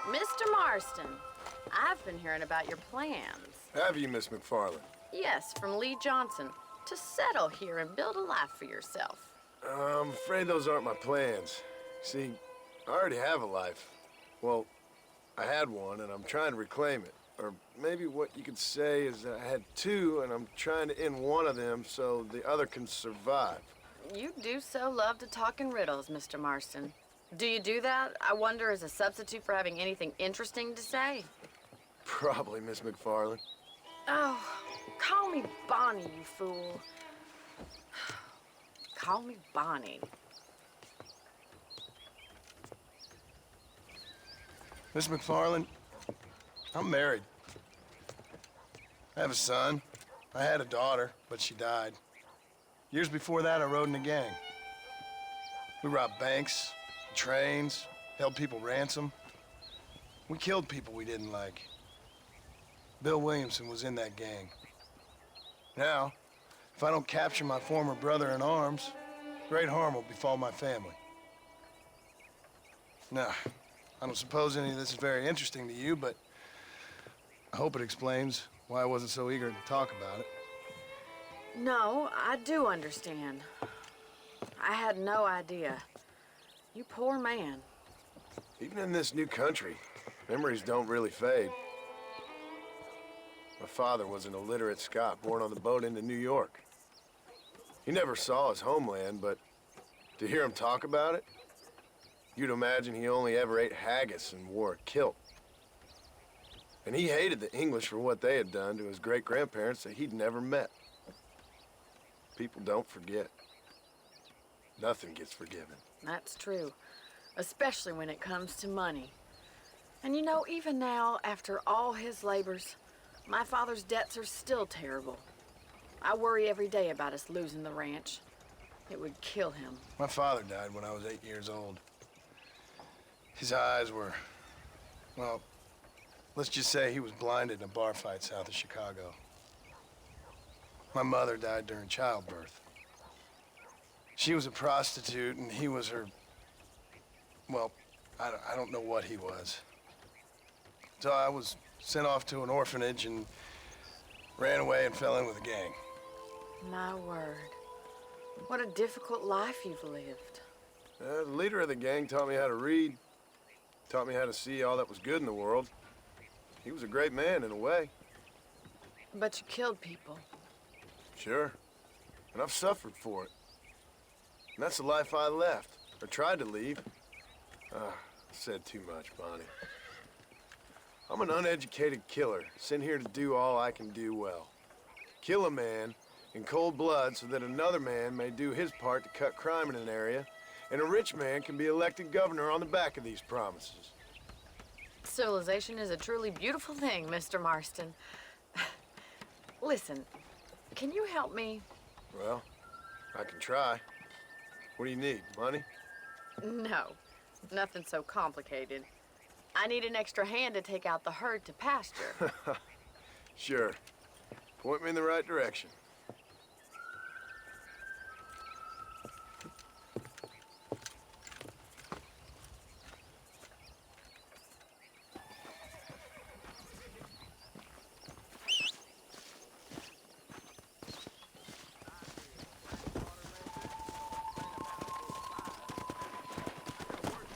Mr. Marston, I've been hearing about your plans. Have you, Miss McFarland? Yes, from Lee Johnson, to settle here and build a life for yourself. I'm afraid those aren't my plans. See, I already have a life. Well, I had one, and I'm trying to reclaim it. Or maybe what you could say is that I had two, and I'm trying to end one of them so the other can survive. You do so love to talk in riddles, Mr. Marston. Do you do that, I wonder, as a substitute for having anything interesting to say? Probably, Miss McFarland. Oh, call me Bonnie, you fool. Call me Bonnie. Miss McFarland, I'm married. I have a son. I had a daughter, but she died. Years before that, I rode in a gang. We robbed banks, trains, held people ransom. We killed people we didn't like. Bill Williamson was in that gang. Now, if I don't capture my former brother in arms, great harm will befall my family. Now, I don't suppose any of this is very interesting to you, but I hope it explains why I wasn't so eager to talk about it. No, I do understand. I had no idea. You poor man. Even in this new country, memories don't really fade. My father was an illiterate Scot born on the boat into New York. He never saw his homeland, but to hear him talk about it, you'd imagine he only ever ate haggis and wore a kilt. And he hated the English for what they had done to his great-grandparents that he'd never met. People don't forget. Nothing gets forgiven. That's true, especially when it comes to money. And you know, even now, after all his labors, my father's debts are still terrible. I worry every day about us losing the ranch. It would kill him. My father died when I was 8 years old. His eyes were, well, let's just say he was blinded in a bar fight south of Chicago. My mother died during childbirth. She was a prostitute, and he was her, well, I don't know what he was. So I was sent off to an orphanage and ran away and fell in with a gang. My word. What a difficult life you've lived. The leader of the gang taught me how to read, taught me how to see all that was good in the world. He was a great man in a way. But you killed people. Sure. And I've suffered for it. And that's the life I left, or tried to leave. I said too much, Bonnie. I'm an uneducated killer, sent here to do all I can do well. Kill a man in cold blood so that another man may do his part to cut crime in an area, and a rich man can be elected governor on the back of these promises. Civilization is a truly beautiful thing, Mr. Marston. Listen, can you help me? Well, I can try. What do you need, money? No, nothing so complicated. I need an extra hand to take out the herd to pasture. Sure. Point me in the right direction.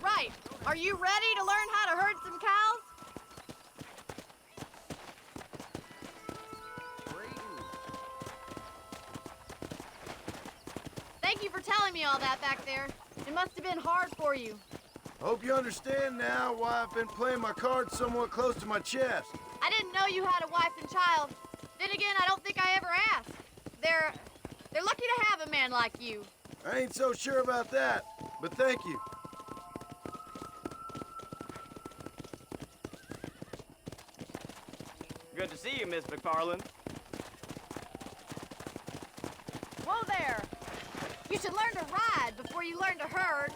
Right. Are you ready to learn how to herd some cows? Thank you for telling me all that back there. It must have been hard for you. Hope you understand now why I've been playing my cards somewhat close to my chest. I didn't know you had a wife and child. Then again, I don't think I ever asked. They're lucky to have a man like you. I ain't so sure about that, but thank you. Good to see you, Miss McFarland. Whoa there! You should learn to ride before you learn to herd.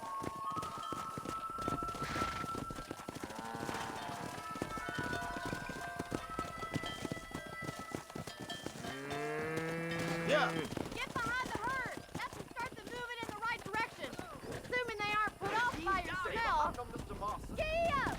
Yeah. Get behind the herd! That will start them moving in the right direction. Assuming they aren't put off by your smell. Gee up!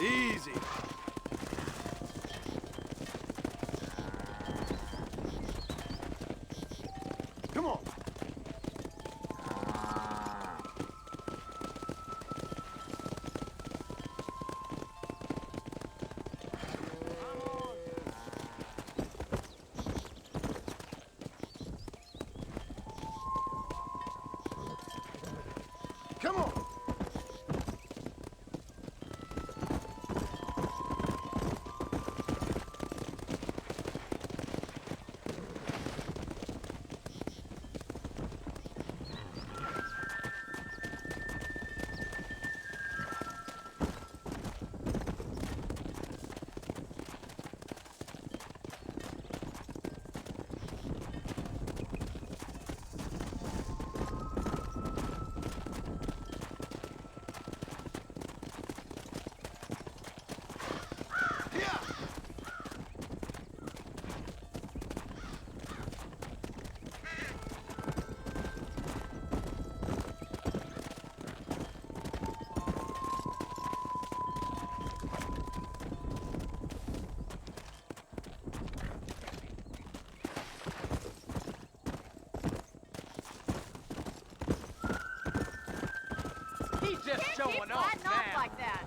Easy. Come on. Come on. He's just showing Keep off sliding off now. like that.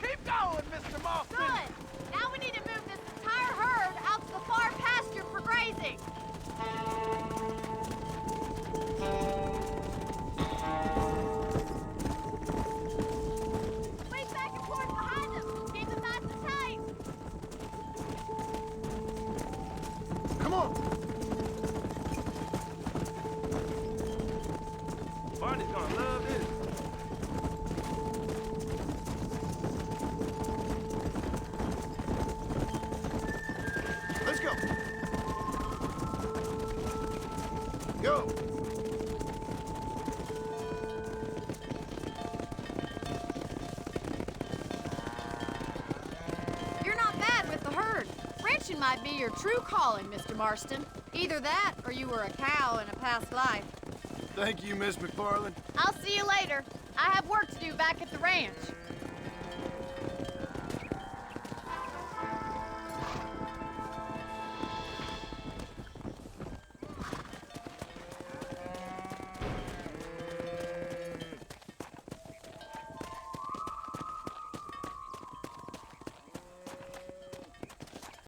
Keep going, Mr. Marston. Good. Now we need to move this entire herd out to the far pasture for grazing. Squeeze back and forth behind them. Keep them nice and tight. Come on. Barney's gonna love this. Let's go. Go. You're not bad with the herd. Ranching might be your true calling, Mr. Marston. Either that, or you were a cow in a past life. Thank you, Miss McFarland. I'll see you later. I have work to do back at the ranch.